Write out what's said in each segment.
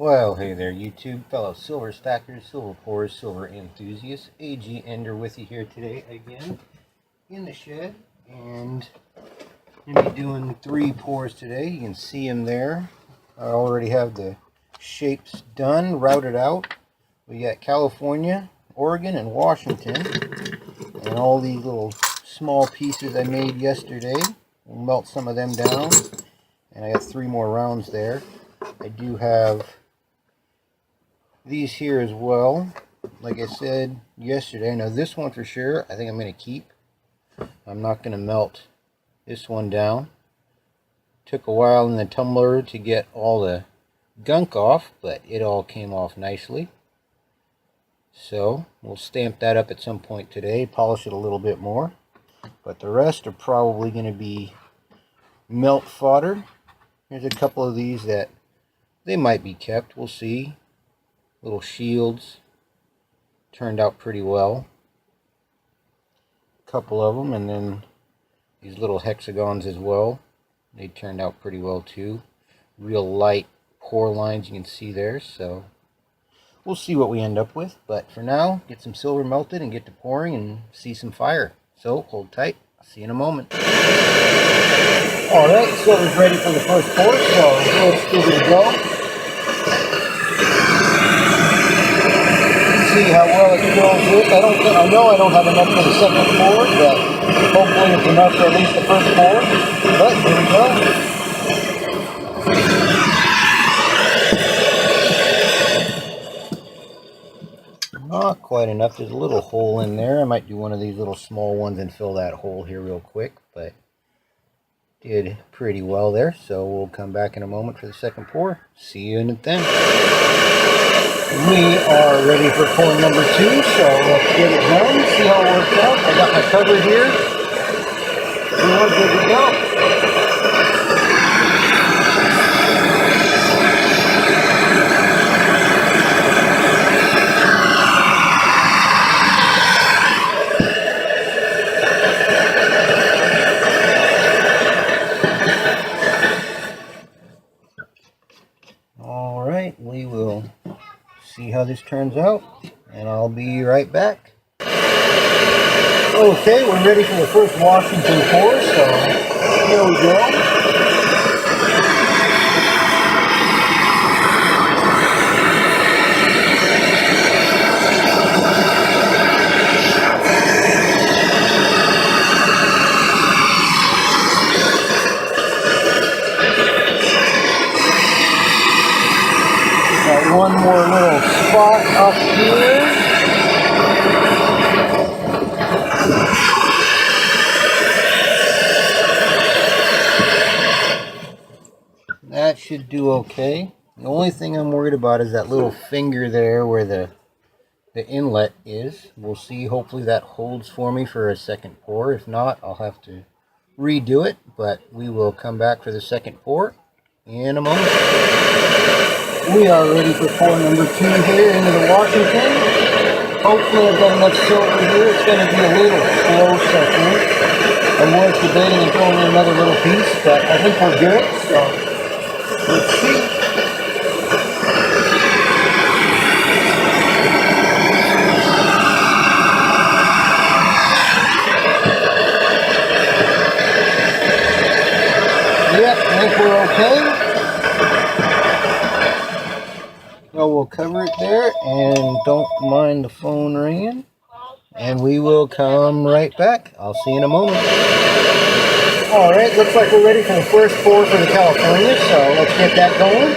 Well, hey there, YouTube, fellow silver stackers, silver pourers, silver enthusiasts. AG Ender with you here today again in the shed, and I'm going to be doing 3 pours today. You can see them there. I already have the shapes done, routed out. We got California, Oregon, and Washington, and all these little small pieces I made yesterday. We'll melt some of them down, and I got 3 more rounds there. I do have these here as well. Like I said yesterday, now this one for sure I think I'm going to keep. I'm not going to melt this one down. Took a while in the tumbler to get all the gunk off, but it all came off nicely. So we'll stamp that up at some point today, polish it a little bit more, but the rest are probably going to be melt fodder. Here's a couple of these that they might be kept, we'll see. Little shields turned out pretty well, a couple of them, and then these little hexagons as well, they turned out pretty well too. Real light pour lines you can see there, so we'll see what we end up with. But for now, get some silver melted and get to pouring and see some fire. So hold tight, I'll see you in a moment. Alright, silver's ready for the first pour, so let's give it a go. See how well it fills with. I know I don't have enough for the second pour, but hopefully it's enough for at least the first pour. But here we go. Not quite enough. There's a little hole in there. I might do one of these little small ones and fill that hole here real quick, but did pretty well there. So we'll come back in a moment for the second pour. See you in it then. We are ready for pour number 2, so let's get it done, see how it works out. I got my cover here. We're good to go. All right, we will see how this turns out, and I'll be right back. Okay, we're ready for the first Washington pour, so here we go. Got one more little spot up here. That should do okay. The only thing I'm worried about is that little finger there where the inlet is. We'll see. Hopefully that holds for me for a second pour. If not, I'll have to redo it, but we will come back for the second pour in a moment. We are ready for pour number 2 here into the Washington. Hopefully I've got enough silver here. It's going to be a little close, I think. I was debating and throwing in another little piece, but I think we're good, so let's see. Yep, I think we're okay. So we'll cover it there, and don't mind the phone ringing, and we will come right back. I'll see you in a moment. Alright, looks like we're ready for the first pour for the California, so let's get that going.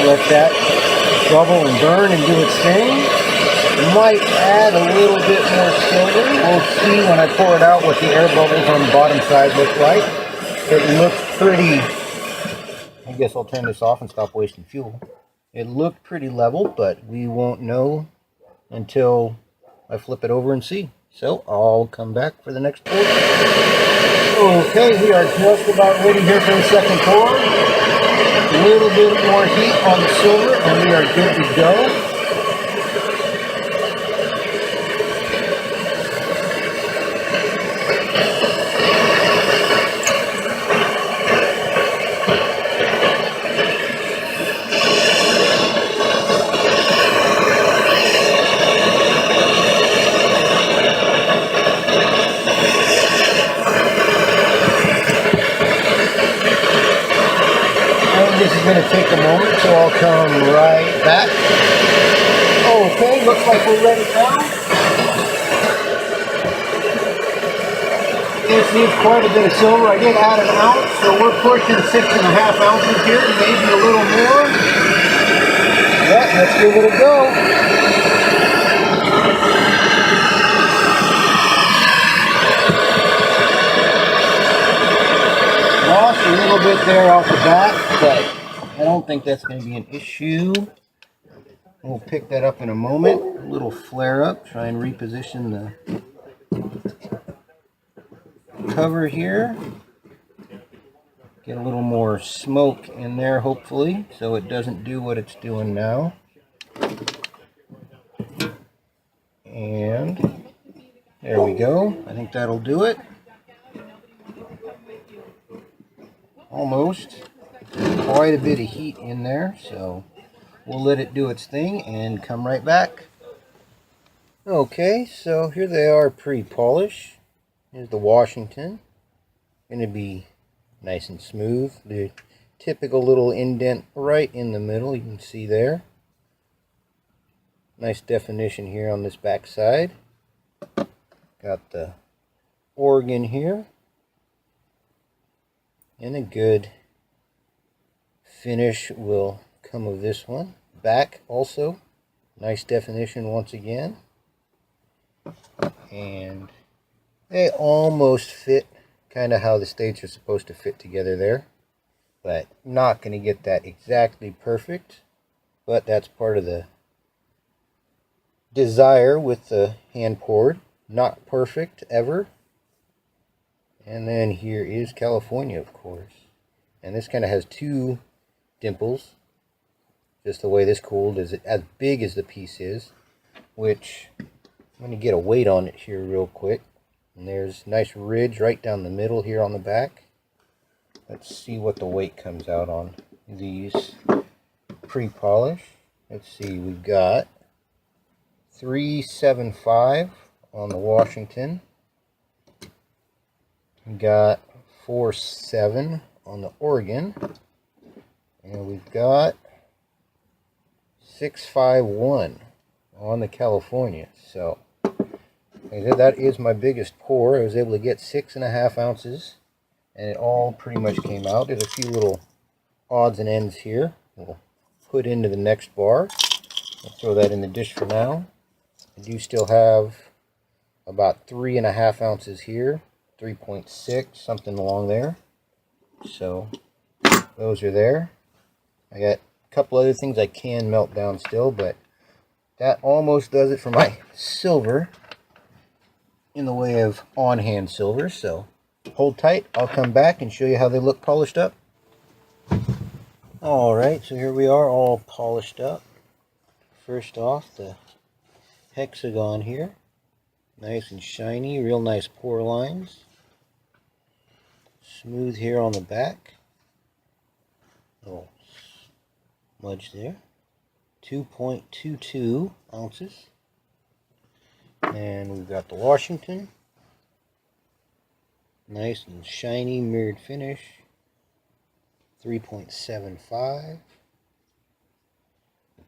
Let that bubble and burn and do its thing. Might add a little bit more silver. We'll see when I pour it out what the air bubbles on the bottom side look like. It looks pretty, I guess I'll turn this off and stop wasting fuel. It looked pretty level, but we won't know until I flip it over and see. So I'll come back for the next pour. Okay, we are just about ready here for the second pour. A little bit more heat on the silver and we are good to go. This is going to take a moment, so I'll come right back. Okay, looks like we're ready now. This needs quite a bit of silver. I did add an ounce, so we're pushing 6.5 ounces here, maybe a little more. Yeah, let's give it a go. Lost a little bit there off the bat, but I don't think that's going to be an issue. We'll pick that up in a moment. A little flare up, try and reposition the cover here. Get a little more smoke in there, hopefully, so it doesn't do what it's doing now. And there we go. I think that'll do it. Almost. Quite a bit of heat in there, so we'll let it do its thing and come right back. Okay, so here they are pre-polished. Here's the Washington. Going to be nice and smooth. The typical little indent right in the middle, you can see there. Nice definition here on this back side. Got the Oregon here. And a good finish will come of this one. Back also, nice definition once again. And they almost fit kind of how the states are supposed to fit together there. But not going to get that exactly perfect. But that's part of the desire with the hand poured. Not perfect ever. And then here is California, of course. And this kind of has two dimples. Just the way this cooled is as big as the piece is. Which, I'm going to get a weight on it here real quick. And there's a nice ridge right down the middle here on the back. Let's see what the weight comes out on these pre-polish. Let's see, we've got 375 on the Washington. We got 4.7 on the Oregon, and we've got 6.51 on the California. So that is my biggest pour. I was able to get 6.5 ounces, and it all pretty much came out. There's a few little odds and ends here we'll put into the next bar. I'll throw that in the dish for now. I do still have about 3.5 ounces here. 3.6, something along there. So those are there. I got a couple other things I can melt down still, but that almost does it for my silver in the way of on-hand silver. So hold tight, I'll come back and show you how they look polished up. Alright, so here we are all polished up. First off, the hexagon here. Nice and shiny, real nice pour lines. Smooth here on the back. Little smudge there. 2.22 ounces. And we've got the Washington. Nice and shiny mirrored finish. 3.75.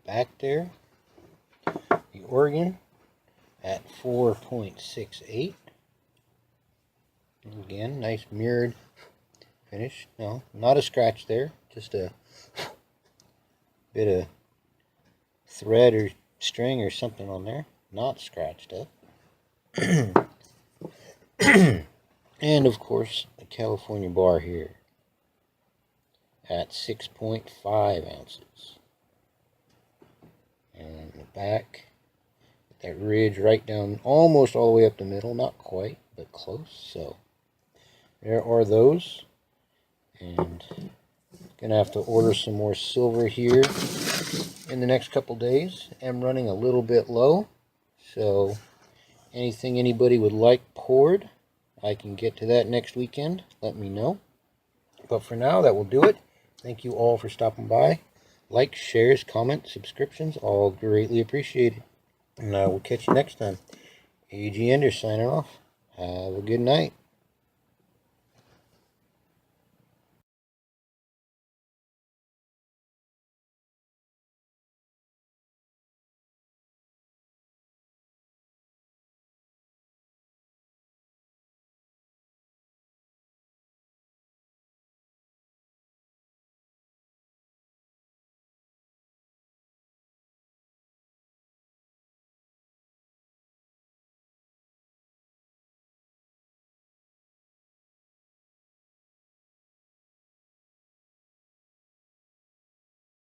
Back there. The Oregon at 4.68. Again, nice mirrored finish. No, not a scratch there. Just a bit of thread or string or something on there. Not scratched up. And of course, a California bar here at 6.5 ounces. And the back, that ridge right down, almost all the way up the middle. Not quite, but close. So there are those. And gonna have to order some more silver here in the next couple days. I'm running a little bit low, so anything anybody would like poured, I can get to that next weekend. Let me know. But for now, that will do it. Thank you all for stopping by. Likes, shares, comments, subscriptions, all greatly appreciated. And I will catch you next time. A.G. Ender signing off. Have a good night.